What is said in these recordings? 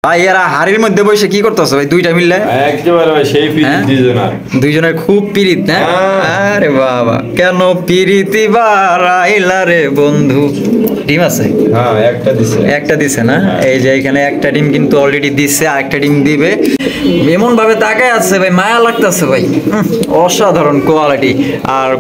ভাই এরা হাড়ির মধ্যে বসে কি করতেছে ভাই দুইটা মিললে? একেবারে ভাই সেই পিরিত দুইজনের। দুইজনের খুব পিরিত না? আরে বাবা কেন পিরিতি বারাইলা রে বন্ধু। ডিম আছে? হ্যাঁ একটা দিছে না? এই যে এখানে একটা ডিম কিন্তু অলরেডি দিচ্ছে, আরেকটা ডিম দিবে। এমন ভাবে তাকায় আছে ভাই, মায়া লাগতেছে ভাই, অসাধারণ কোয়ালিটি। আর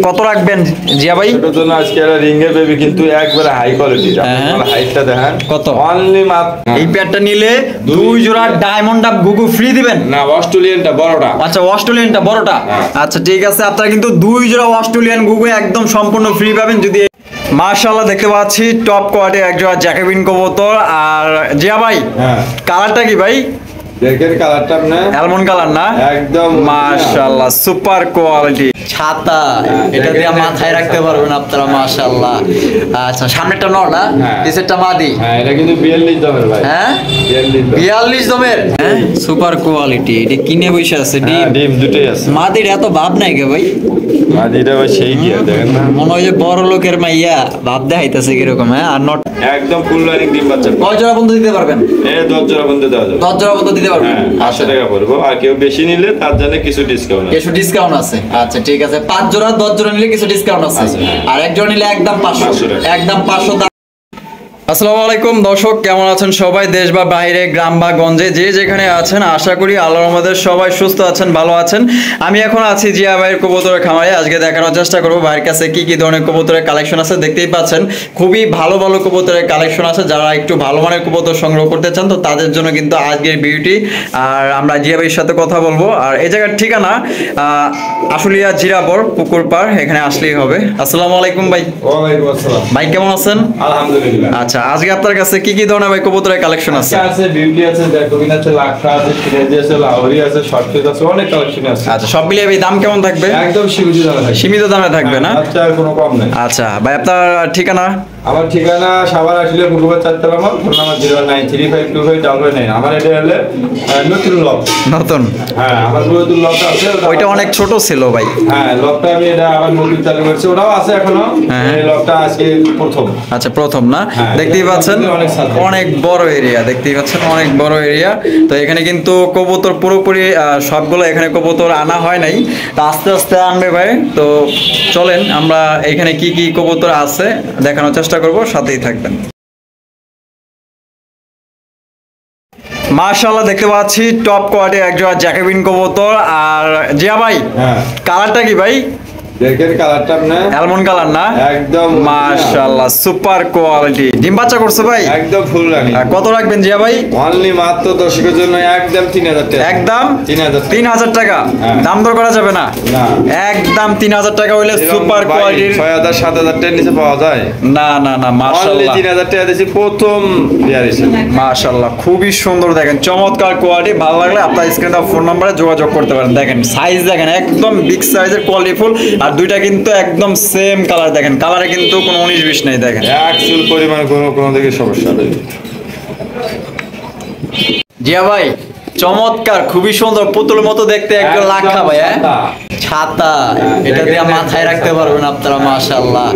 কত রাখবেন জিয়া ভাই? এটার জন্য আজকে এরা রিঙ্গের বেবি কিন্তু একবারে হাই কোয়ালিটি। আপনারা হাইটটা দেখেন কত? অনলি মাত্র এই প্যাডটা নিলে দুই জোড়া ডায়মন্ড আপ গুগু ফ্রি দিবেন? না, অস্ট্রেলিয়ানটা বড়টা। আচ্ছা অস্ট্রেলিয়ানটা বড়টা। আচ্ছা ঠিক আছে, আপনারা কিন্তু দুই জোড়া অস্ট্রেলিয়ান গুগু একদম সম্পূর্ণ ফ্রি পাবেন। যদি মাশাআল্লাহ দেখতে পাচ্ছি টপ কোয়ালিটি এক জোড়া জ্যাকোবিন কবুতর। আর জিয়া ভাই কালারটা কি ভাই? দেখেন কালারটা না অ্যালমন্ড কালার না? একদম মাশাআল্লাহ সুপার কোয়ালিটি। ছাতা এটা দিয়ে মাথায় রাখতে পারবেন আপনারা মাশাআল্লাহ। আচ্ছা সামনেটা নর না, নিচেরটা মাদি? হ্যাঁ এটা কিন্তু 42 দমের ভাই। হ্যাঁ 42 দমের। হ্যাঁ সুপার কোয়ালিটি। এটা কিনে বসে আছে ডিম দুটোই আছে। মাদির এত ভাব নাই গে ভাই? মাদিটা ভাই সেই কি দেখেন না, মনে হয় যে বড় লোকের মাইয়া ভাব দেখাইতেছে কিরকম। হ্যাঁ আর নট একদম ফুল লাইনিং ডিম বাচ্চা। কয় জোড়া বন্ধ দিতে পারবেন? 10 জোড়া বন্ধ দেওয়া যাবে। 10 জোড়া বন্ধ দিতে পারবেন? 800 টাকা পড়বে। আর কেউ বেশি নিলে তার জন্য কিছু ডিসকাউন্ট আছে। আচ্ছা ঠিক আছে, 5 জোড়া 10 জোড়া নিলে কিছু ডিসকাউন্ট আছে। আর এক জোড়া নিলে একদম 500 একদম 500। আসসালামু আলাইকুম দর্শক, কেমন আছেন সবাই? দেশ বা বাইরে, গ্রাম বা গঞ্জে, যে যেখানে আছেন, আশা করি আল্লাহর রহমতে সবাই সুস্থ আছেন, ভালো আছেন। আমি এখন আছি জিয়া ভাইয়ের কবুতরের খামারে। আজকে দেখানোর চেষ্টা করবো ভাইয়ের কাছে কি কি ধরনের কবুতরের কালেকশন আছে। দেখতেই পাচ্ছেন খুবই ভালো ভালো কবুতরের কালেকশন আছে। যারা একটু ভালো মানের কবুতর সংগ্রহ করতে চান তো তাদের জন্য কিন্তু আজকের ভিডিওটি। আর আমরা জিয়া ভাইয়ের সাথে কথা বলবো। আর এই জায়গার ঠিকানা আশুলিয়া জিরাবর পুকুর পাড়, এখানে আসলেই হবে। আসসালামু আলাইকুম ভাই। ওয়ালাইকুম আসসালাম ভাই, কেমন আছেন? আলহামদুলিল্লাহ। আচ্ছা আজকে আপনার কাছে কি কি ধরনের ভাই কবুতরের কালেকশন আছে? আছে বিউটি আছে, জ্যাকোবিন আছে, লাক্সা আছে, সিরাজি আছে, লাহোরি আছে, শর্টফিট আছে, অনেক কালেকশন আছে। আচ্ছা সব মিলিয়ে ভাই দাম কেমন থাকবে? একদম সীমিত দামে থাকবে না? আচ্ছা কোনো কম নাই। আচ্ছা ভাই আপনার ঠিকানা? আমার ঠিকানা সাভার আশুলিয়া পুকুরপাড় 4 তলা। আমার ফোন নাম্বার 0935259. আমার এটা হলে নতুন লক। নতুন? হ্যাঁ আমার নতুন লক আছে। ওইটা অনেক ছোট ছিল ভাই। হ্যাঁ লকটা আমি এটা আবার নতুন চালু করেছি, ওটাও আছে এখনো। এই লকটা আজকে প্রথম। আচ্ছা প্রথম না? দেখতেই পাচ্ছেন অনেক বড় এরিয়া, দেখতেই পাচ্ছেন অনেক বড় এরিয়া। তো এখানে কিন্তু কবুতর পুরোপুরি সবগুলো এখানে কবুতর আনা হয় নাই, তো আস্তে আস্তে আনবে ভাই। তো চলেন আমরা এখানে কি কি কবুতর আছে দেখানোর চেষ্টা করব, সাথেই থাকবেন। মাশাআল্লাহ দেখতে পাচ্ছি টপ কোয়ালিটি এক জোড়া জ্যাকোবিন কবুতর। আর জিয়া ভাই কালারটা কি ভাই? দেখেন কালারটা না অ্যালমন্ড কালার না? একদম মাশাআল্লাহ সুপার কোয়ালিটি। ডিম বাচ্চা করছে ভাই? একদম ফুল রানিং। কত রাখবেন জিয়া ভাই? অনলি মাত্র দর্শকের জন্য একদম 3000 টাকা। একদম 3000 টাকা? দাম দর করা যাবে না? না একদম 3000 টাকা হইলে সুপার কোয়ালিটির 6000 7000 টাকার নিচে পাওয়া যায় না? না না মাশাআল্লাহ 3000 টাকা দিয়েছি প্রথম বিয়ার হিসেবে। মাশাআল্লাহ খুবই সুন্দর, দেখেন চমৎকার কোয়ালিটি। ভালো লাগলে আপনার স্ক্রিনে দেওয়া ফোন নম্বরে যোগাযোগ করতে পারেন। দেখেন সাইজ দেখেন একদম বিগ সাইজের কোয়ালিটি ফুল। আর দুইটা কিন্তু একদম সেম কালার, দেখেন কালারে কিন্তু কোনো 19-20 নেই। দেখেন এক চুল পরিমাণ কোনো দিকে সমস্যা নেই। জিয়া ভাই চমৎকার, খুবই সুন্দর, পুতুলের মতো দেখতে, একদম লাখা ভাই। ছাতা এটা দিয়ে মাথায় রাখতে পারবেন আপনারা মাশাআল্লাহ।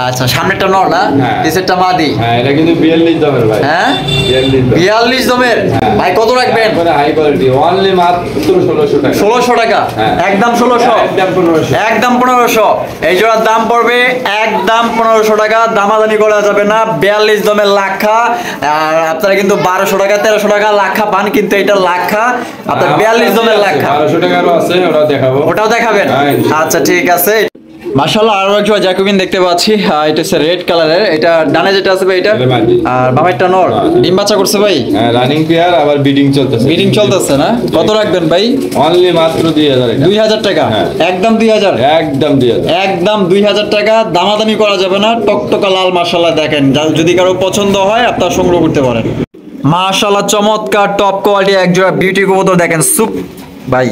আচ্ছা সামনেটা নর না, নিচেরটা মাদি? হ্যাঁ এটা কিন্তু 42 দমের ভাই। হ্যাঁ 42 দমের। ভাই কত রাখবেন? হাই কোয়ালিটি অনলি মাত্র 1600 টাকা। 1600 টাকা? একদম 1600? একদম 1500। একদম 1500। এই জোড়ার দাম পড়বে একদম 1500 টাকা, দামাদামি করা যাবে না। 42 দমের লাখা। আর আপনারা কিন্তু 1200 টাকা 1300 টাকা লাখা পান, কিন্তু এটা লাখা আপনার 42 দমের লাখা। 1200 টাকারও আছে, ওটাও দেখাবো। ওটাও দেখাবেন? আচ্ছা ঠিক আছে। মাশাআল্লাহ আরো একটা জ্যাকোবিন দেখতে পাচ্ছি, এটা হচ্ছে রেড কালারের। এটা ডানে যেটা আছে ভাই এটা, আর বামেরটা নর। ডিম বাচ্চা করছে ভাই? হ্যাঁ রানিং পেয়ার, আবার বিডিং চলতেছে না? কত রাখবেন ভাই? অনলি মাত্র 2000 টাকা। 2000 টাকা? একদম 2000? একদম 2000। একদম 2000 টাকা, দামাদামি করা যাবে না। টকটকা লাল মাশাআল্লাহ দেখেন, যদি কারো পছন্দ হয় আপনারা সংগ্রহ করতে পারেন। মাশাআল্লাহ চমৎকার টপ কোয়ালিটি এক জোড়া বিউটি কবুতর দেখেন। সুপ ভাই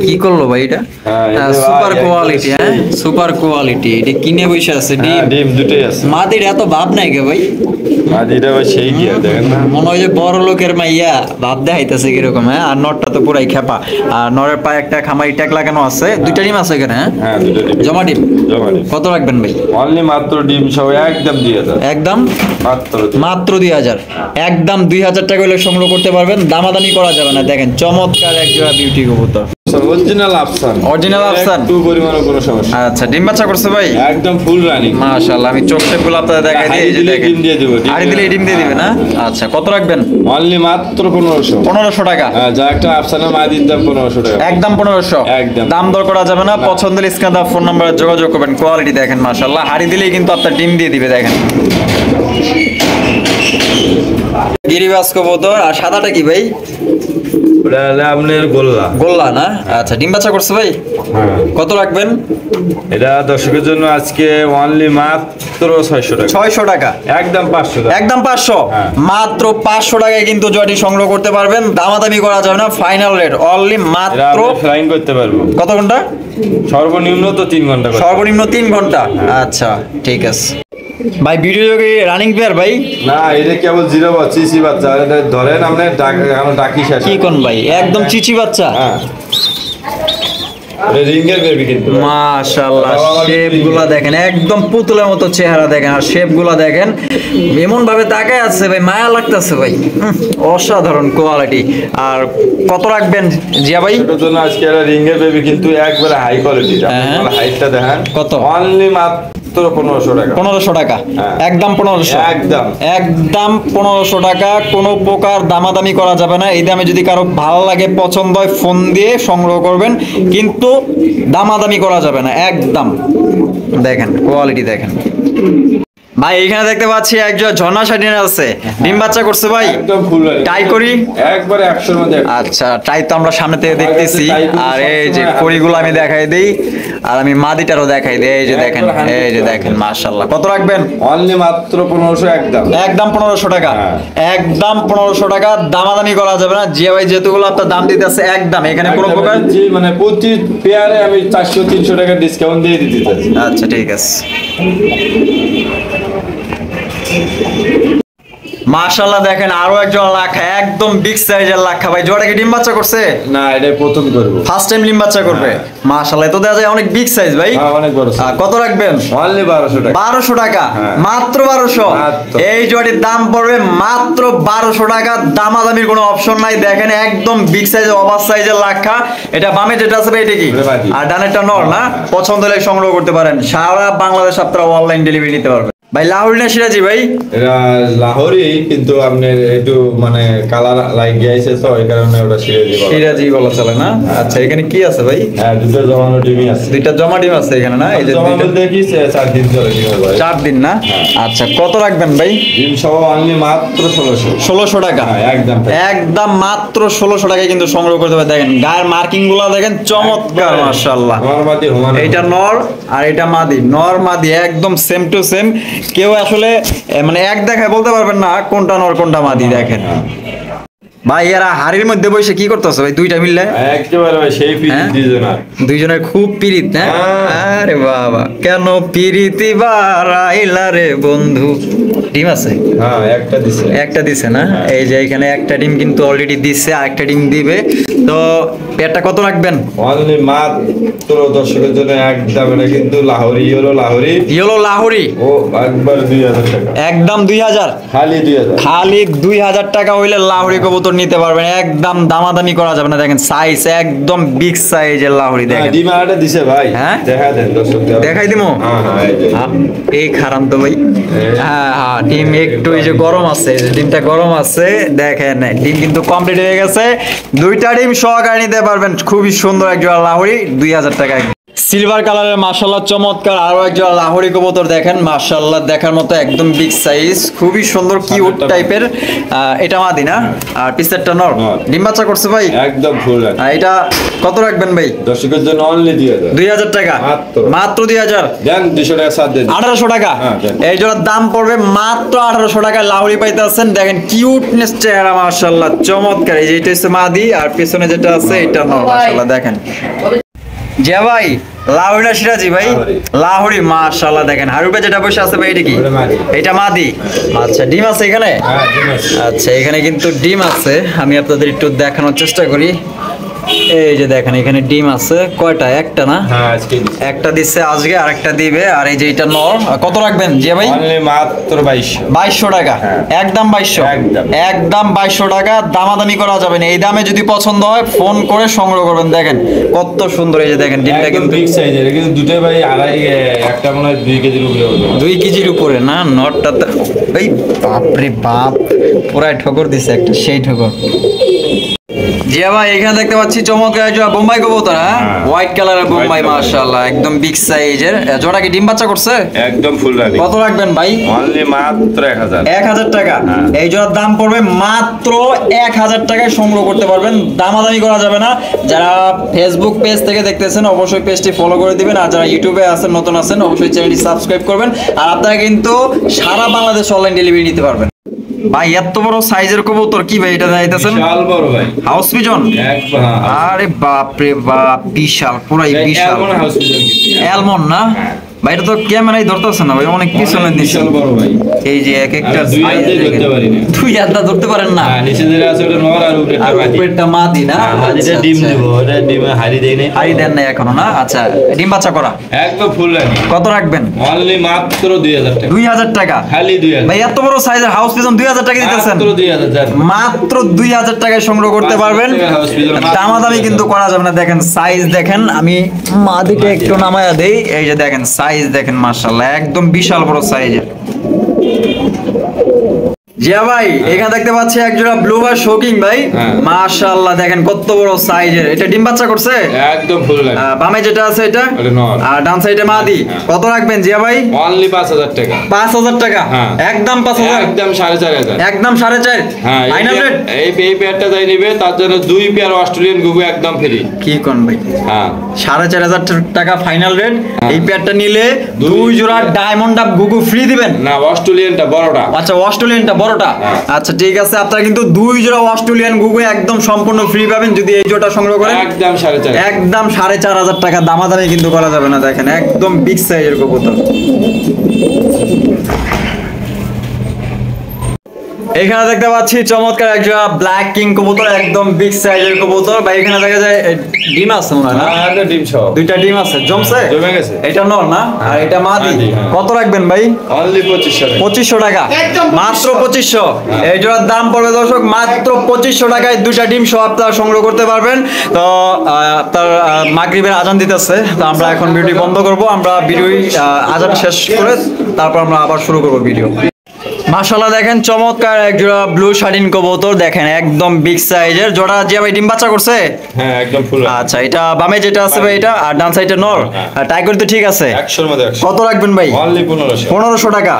কি করলো ভাই এটা? হ্যাঁ, এই যে সুপার ভাই, কোয়ালিটি, একদম হ্যাঁ সেই। Super quality. এটা কিনে বসে আছে হ্যাঁ, ডিম। ডিম দুটোই আছে। মাদির এত ভাব নাই গে ভাই, মাদিটা ভাই সেই গিয়া দেখেন না। মনে হয় যে বড় লোকের মাইয়া ভাব দেখাইতেছে কিরকম। হ্যাঁ, আর নরটা তো পুরাই খেপা। আর নরের পায়ে একটা খামারি ট্যাগ লাগানো আছে, দুইটা ডিম আছে এখানে। হ্যাঁ, হ্যাঁ, দুটো ডিম। জমা ডিম। জমা ডিম। কত রাখবেন ভাই? অনলি মাত্র ডিম সহ একদম 2000। একদম মাত্র মাত্র 2000, একদম 2000 টাকা হলে সংগ্রহ করতে পারবেন, দামাদামি করা যাবে না। দেখেন চমৎকার এক জোড়া বিউটি কবুতর, অরিজিনাল আফসান। Original আফসান। একটু পরিমাণও কোনো সমস্যা নেই। আচ্ছা ডিম বাচ্চা করছে ভাই? একদম ফুল রানিং। মাশাআল্লাহ, আমি চোখ শেপ গুলো আপনাদের দেখাই দিই। এই যে দেখেন, ডিম দিয়ে দিব। আড়ি দিলে ডিম দিয়ে দিবে না? আচ্ছা কত রাখবেন? অনলি মাত্র 1500। 1500 টাকা। হ্যাঁ, যা একটা আফসানের মাদির দাম 1500 টাকা। একদম 1500। একদম। দাম দর করা যাবে না, পছন্দের স্ক্রিনে দেওয়া ফোন নাম্বারে যোগাযোগ করবেন। কোয়ালিটি দেখেন মাশাআল্লাহ, হাড়ি দিলেই কিন্তু আপনার ডিম দিয়ে দিবে। দেখেন গিরিবাজ কবুতর। আর সাদাটা কি ভাই? ওটা হলো আপনার গোল্লা। গোল্লা না? আচ্ছা ডিম বাচ্চা করছে ভাই? হ্যাঁ, কত রাখবেন? এটা দর্শকের জন্য আজকে অনলি মাত্র 600 টাকা। 600 টাকা। একদম 500 টাকা। একদম 500। হ্যাঁ। মাত্র 500 টাকায় কিন্তু জয়টি সংগ্রহ করতে পারবেন, দামাদামি করা যাবে না, ফাইনাল রেট অনলি এটা মাত্র আমরা ফ্লাইং করতে পারবো। কত ঘন্টা? সর্বনিম্ন তো 3 ঘন্টা করতে সর্বনিম্ন 3 ঘন্টা। আচ্ছা ঠিক আছে ভাই। ভিডিও যোগে রানিং প্লেয়ার ভাই? না, এটা কেবল জিরো বাচ্চা, সিসি বাচ্চা। আর এটা ধরেন আপনি এখন ডাকি শেষ। কি কোন ভাই, একদম চিচি বাচ্চা। হ্যাঁ, এটা রিঙ্গের বেবি কিন্তু। মাশাআল্লাহ, শেপ গুলা দেখেন, একদম পুতুলের মতো চেহারা দেখেন। আর শেপ গুলা দেখেন, এমন ভাবে তাকায় আছে ভাই, মায়া লাগতেছে ভাই। অসাধারণ কোয়ালিটি। আর কত রাখবেন জিয়া ভাই? এটার জন্য আজকে একটা রিঙ্গের বেবি কিন্তু একবারে হাই কোয়ালিটি। হ্যাঁ। হাইটটা দেখেন কত? অনলি মাত্র 1500 টাকা। 1500 টাকা। হ্যাঁ। একদম 1500। একদম। একদম 1500 টাকা। কোনো প্রকার দামাদামি করা যাবে না। এই দামে যদি কারো ভালো লাগে, পছন্দ হয়, ফোন দিয়ে সংগ্রহ করবেন, কিন্তু দামাদামি করা যাবে না একদম। দেখেন কোয়ালিটি দেখেন ভাই। এখানে দেখতে পাচ্ছি একজন ঝর্ণা শাটিন আছে, ডিম বাচ্চা করছে ভাই? একদম ফুল রানিং। ট্রাই করি একবারে 100 এর মধ্যে। আচ্ছা ট্রাই তো আমরা সামনে থেকে দেখতেছি। আর এই যে কড়িগুলো আমি দেখাই দিই, আর আমি মাদিটারও দেখাই দিই। এই যে দেখেন, এই যে দেখেন মাশাআল্লাহ। কত রাখবেন? অনলি মাত্র 1500 একদম। একদম 1500 টাকা। হ্যাঁ। একদম 1500 টাকা, দামাদামি করা যাবে না। জিয়া ভাই যেহেতুগুলো আপনার দাম দিতে আছে একদম, এখানে কোনো প্রকার। জি, মানে প্রতি পেয়ারে আমি 400-300 টাকা ডিসকাউন্ট দিয়ে দিতে চাচ্ছি। আচ্ছা ঠিক আছে। মাশাআল্লাহ দেখেন, আরো একজন লাখা, একদম বিগ সাইজের লাখা ভাই। জোড়া কি ডিম বাচ্চা করছে? না, এটা প্রথম করব। ফার্স্ট টাইম ডিম বাচ্চা করবে? মাশাআল্লাহ, তো দেখা যায় অনেক বিগ সাইজ ভাই। হ্যাঁ, অনেক বড়। কত রাখবেন? অনলি 1200 টাকা। 1200 টাকা। হ্যাঁ। মাত্র 1200। মাত্র। এই জোড়াটির দাম পড়বে মাত্র 1200 টাকা। দামাদামির কোনো অপশন নাই। দেখেন একদম বিগ সাইজের, ওভার সাইজের লাখা। এটা বামে যেটা আছে ভাই, এটা কি? এটা বাকি। আর ডানেরটা নর না? পছন্দ হলে সংগ্রহ করতে পারেন। সারা বাংলাদেশ আপনারা অনলাইন ডেলিভারি নিতে পারবেন। ভাই লাহোরি না সিরাজি ভাই? এটা লাহোরি, কিন্তু আপনার একটু মানে কালার লাইক গিয়েছে, তো এই কারণে ওটা সিরাজি বলা। সিরাজি বলা চলে না? আচ্ছা এখানে কি আছে ভাই? হ্যাঁ, দুটো জমানো ডিমই আছে। দুইটা জমা ডিম আছে এখানে না? এই যে জমানো দুইটা- দেখি 4 দিন চলে ডিম ভাই। 4 দিন না? আচ্ছা কত রাখবেন ভাই? ডিম সহ অনলি মাত্র 1600। 1600 টাকা। হ্যাঁ, একদম। একদম মাত্র 1600 টাকায় কিন্তু সংগ্রহ করতে পারে। দেখেন গায়ের মার্কিং গুলো দেখেন, চমৎকার মাশাআল্লাহ। নরমাদি হুমান। এইটা নর আর এটা মাদি। নর মাদি একদম সেম টু সেম। কেউ আসলে মানে এক দেখায় বলতে পারবেন না কোনটা নর কোনটা মাদি। দেখেন ভাই, এরা হাড়ির মধ্যে বসে কি করতেছে ভাই দুইটা মিললে? একেবারে ভাই সেই পিস হ্যাঁ? দুজনের। দুইজনের খুব পিরিত না? হ্যাঁ। আরে বাবা, কেন পিরিতি বারাইলা রে বন্ধু। ডিম আছে? হ্যাঁ, একটা দিছে। একটা দিছে না? এই যে এখানে একটা ডিম কিন্তু অলরেডি দিছে, আর একটা ডিম দিবে। তো পেয়ারটা কত রাখবেন? অনলি মাত্র দর্শকের জন্য একদম। এটা কিন্তু লাহোরি, হলো লাহোরি। ইয়েলো লাহোরি। ও একবার 2000 টাকা। একদম 2000। খালি 2000। খালি 2000 টাকা হইলে লাহোরি কবুতর নিতে পারবেন। একদম দামাদামি করা যাবে না। দেখেন সাইজ একদম বিগ সাইজের লাহোরি। দেখেন ডিম আটা দিছে ভাই। হ্যাঁ? দেখা দেন দর্শক। দেখাই দিমু? হ্যাঁ, হ্যাঁ, এই যে। এই খারাপ তো ভাই। হ্যাঁ হ্যাঁ, ডিম একটু এই যে গরম আছে, এই যে ডিমটা গরম আছে। দেখেন ডিম কিন্তু কমপ্লিট হয়ে গেছে। দুইটা ডিম সহকারে নিতে পারবেন। খুবই সুন্দর এক জোড়া লাহোরি 2000 টাকা। সিলভার কালারের মাশাআল্লাহ চমৎকার আরো একজন লাহোরি কবুতর দেখেন মাশাআল্লাহ দেখার মতো একদম বিগ সাইজ খুবই সুন্দর কিউট টাইপের এটা মাদি না আর পিসেরটা নর ডিম বাচ্চা করছে ভাই একদম ফুল এটা কত রাখবেন ভাই দর্শকের জন্য অনলি 2000 টাকা মাত্র 2000 দেন 200 টাকা সাথ দেন 1800 টাকা এই জোড়ার দাম পড়বে মাত্র 1800 টাকা লাহোরি পাইতেছেন দেখেন কিউটনেস চেহারা মাশাআল্লাহ চমৎকার এই যে এটা হচ্ছে মাদি আর পিছনে যেটা আছে এটা নর মাশাআল্লাহ দেখেন জি ভাই লাহোরি না সিরাজি ভাই লাহোরি মাশাআল্লাহ দেখেন হারুপে যেটা বসে আছে ভাই এটা কি এটা মাদি আচ্ছা ডিম আছে এখানে আচ্ছা এখানে কিন্তু ডিম আছে আমি আপনাদের একটু দেখানোর চেষ্টা করি এই যে দেখেন এখানে ডিম আছে কয়টা একটা না একটা দিচ্ছে আজকে আরেকটা দিবে আর এই যে এটা নর কত রাখবেন জি ভাই অনলি মাত্র 2200 টাকা একদম 2200 একদম 2200 টাকা দামাদামি করা যাবে না এই দামে যদি পছন্দ হয় ফোন করে সংগ্রহ করবেন দেখেন কত সুন্দর এই যে দেখেন ডিমটা কিন্তু বিগ সাইজের কিন্তু দুটোই ভাই আড়াই একটা মনে হয় 2 কেজির উপরে হবে 2 কেজির উপরে না নটটা ভাই বাপ রে বাপ পুরাই ঠকর দিছে একটা সেই ঠকর জি ভাই এখানে দেখতে পাচ্ছি চমৎকার একটা বোম্বাই কবুতর হ্যাঁ হোয়াইট কালারের বোম্বাই মাশাআল্লাহ একদম বিগ সাইজের জোড়া কি ডিম বাচ্চা করছে একদম ফুল রানি কত রাখবেন ভাই অনলি মাত্র 1000 টাকা এই জোড়ার দাম পড়বে মাত্র 1000 টাকায় সংগ্রহ করতে পারবেন দামাদামি করা যাবে না যারা ফেসবুক পেজ থেকে দেখতেছেন অবশ্যই পেজটি ফলো করে দিবেন আর যারা ইউটিউবে আছেন নতুন আছেন অবশ্যই চ্যানেলটি সাবস্ক্রাইব করবেন আর আপনারা কিন্তু সারা বাংলাদেশ অনলাইন ডেলিভারি নিতে পারবেন ভাই এত বড় সাইজের কবুতর কি ভাই এটা যাইতেছেন বিশাল বড় ভাই হাউস পিজন আরে বাপ রে বাপ বিশাল পুরাই বিশাল হাউস পিজন অ্যালমন্ড না ভাই এটা তো ক্যামেরাই ধরতেছে না ভাই অনেক পিছনে দিছে বিশাল বড় ভাই এই যে এক একটা দুই হাত দিয়ে ধরতে পারি না দুই হাতটা ধরতে পারেন না নিচে যেটা আছে ওটা নর আর উপরেরটা মাদি না যেটা ডিম দিব ওটা ডিম হাড়ি দেই নাই হাড়ি দেন না এখনো না আচ্ছা ডিম বাচ্চা করা একদম ফুল রানি কত রাখবেন অনলি মাত্র 2000 টাকা 2000 টাকা খালি 2000 ভাই এত বড় সাইজের হাউস পিজন 2000 টাকা দিতেছেন মাত্র 2000 মাত্র 2000 টাকায় সংগ্রহ করতে পারবেন দামাদামি কিন্তু করা যাবে না দেখেন সাইজ দেখেন আমি মাদিকে একটু নামায়া দেই এই যে দেখেন সাইজ দেখেন মাশাআল্লাহ একদম বিশাল বড় সাইজের জিয়া ভাই এখানে দেখতে পাচ্ছি একজোড়া ব্লু আর শোকিং ভাই মাশাআল্লাহ দেখেন কত বড় সাইজের এটা ডিম বাচ্চা করছে একদম ফুল রানি বামে যেটা আছে এটা আর ডান সাইডে মাদি কত রাখবেন জিয়া ভাই অনলি 5000 টাকা 5000 টাকা একদম 5000 একদম 4500 একদম 4500 হ্যাঁ ফাইনাল রেট এই পেয়ারটা যাই নিবে তার জন্য দুই পেয়ার অস্ট্রেলিয়ান গুগু একদম ফ্রি কি কোন ভাই হ্যাঁ 4500 টাকা ফাইনাল রেট এই পেয়ারটা নিলে দুই জোড়া ডায়মন্ড আপ গুগু ফ্রি দিবেন না অস্ট্রেলিয়ানটা বড়টা আচ্ছা অস্ট্রেলিয়ানটা বড়টা আচ্ছা ঠিক আছে আপনারা কিন্তু দুই জোড়া অস্ট্রেলিয়ান গুগু একদম সম্পূর্ণ ফ্রি পাবেন যদি এই জোড়া সংগ্রহ করেন একদম 4500 একদম 4500 টাকা দামাদামি কিন্তু করা যাবে না দেখেন একদম বিগ সাইজের কবুতর এখানে দেখতে পাচ্ছি চমৎকার একটা ব্ল্যাক কিং কবুতর একদম বিগ সাইজের কবুতর ভাই এখানে দেখা যায় ডিম আছে মনে হয় না আর ডিম সহ দুইটা ডিম আছে জমছে জমে গেছে এটা নর না আর এটা মাদি কত রাখবেন ভাই অনলি 2500 টাকা মাত্র 2500 এই জোড়ার দাম পড়বে দর্শক মাত্র 2500 টাকায় দুইটা ডিম সহ আপনারা সংগ্রহ করতে পারবেন তো আপনার মাগরিবের আজান দিতেছে তো আমরা এখন ভিডিও বন্ধ করব আমরা ভিডিও আজান শেষ করে তারপর আমরা আবার শুরু করব ভিডিও মাশাআল্লাহ দেখেন চমৎকার এক জোড়া ব্লু শাইন কবুতর দেখেন একদম বিগ সাইজের জোড়া যে ভাই ডিম বাচ্চা করছে হ্যাঁ একদম ফুল আচ্ছা এটা বামে যেটা আছে ভাই এটা আর ডান সাইডে নর আর টাইগার তো ঠিক আছে 100 এর মধ্যে 100 কত রাখবেন ভাই অনলি 1500 টাকা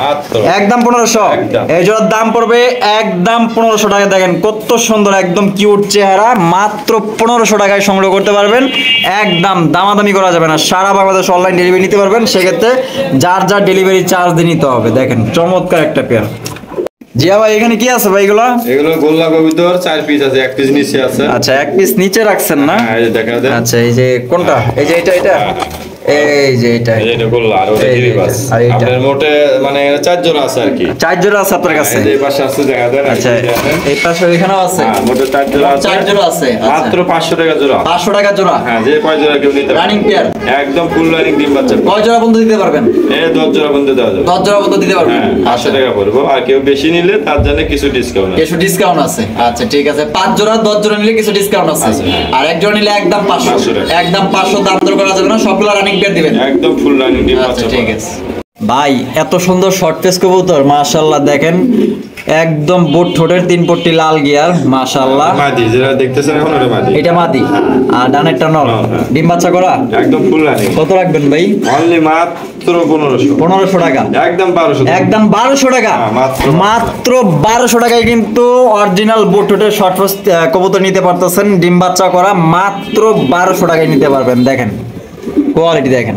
একদম 1500 এই জোড়ার দাম পড়বে একদম 1500 টাকা দেখেন কত সুন্দর একদম কিউট চেহারা মাত্র 1500 টাকায় সংগ্রহ করতে পারবেন একদম দামাদামি করা যাবে না সারা বাংলাদেশ অনলাইন ডেলিভারি নিতে পারবেন সেক্ষেত্রে যার যার ডেলিভারি চার্জ দিয়ে নিতে হবে দেখেন চমৎকার একটা পেয়ার জিয়া ভাই এখানে কি আছে ভাই এগুলো গোল্লা কবুতর 4 পিস আছে 1 পিস নিচে আছে আচ্ছা 1 পিস নিচে রাখছেন না হ্যাঁ এই দেখা দেন আচ্ছা এই যে কোনটা এই যে এটা এই যে এটা এটা গোল্লা আর ওটা গিরিবাস আপনার মোটে মানে 4 জোড়া আছে আর কি 4 জোড়া আছে আপনার কাছে এই পাশে আছে দেখা দেন আচ্ছা এই পাশে এখানেও আছে হ্যাঁ মোটে 4 জোড়া আছে 4 জোড়া আছে মাত্র 500 টাকা জোড়া 500 টাকা জোড়া হ্যাঁ যে কয় জোড়া কেউ নিতে রানিং পেয়ার একদম ফুল রানিং ডিম বাচ্চা কয় জোড়া বন্ধ দিতে পারবেন এই 10 জোড়া বন্ধ দেওয়া যাবে 10 জোড়া বন্ধ দিতে পারবেন 500 টাকা পড়বে আর কেউ বেশি নিলে তার জন্য কিছু ডিসকাউন্ট আছে আচ্ছা ঠিক আছে 5 জোড়া 10 জোড়া নিলে কিছু ডিসকাউন্ট আছে আর এক জোড়া নিলে একদম 500 একদম 500 দাম দর করা যাবে না সবগুলো রানিং পেয়ার দিবেন একদম ফুল রানিং ডিম বাচ্চা ঠিক আছে ভাই এত সুন্দর শর্ট পেস কবুতর মাশাআল্লাহ দেখেন একদম বোট ঠোঁটের 3 পট্টি লাল গিয়ার, মাশাআল্লাহ। মাদি যেটা দেখতেছেন এখন ওটা মাদি। এটা মাদি আর ডানেরটা নর। ডিম বাচ্চা করা একদম ফুল রানিং। কত রাখবেন ভাই? অনলি মাত্র 1500। 1500 টাকা, একদম 1200। একদম 1200 টাকা, মাত্র 1200 টাকায় কিন্তু অরিজিনাল বোট ঠোঁটের শর্টফেস কবুতর নিতে পারতেছেন, ডিম বাচ্চা করা, মাত্র 1200 টাকায় নিতে পারবেন। দেখেন কোয়ালিটি দেখেন।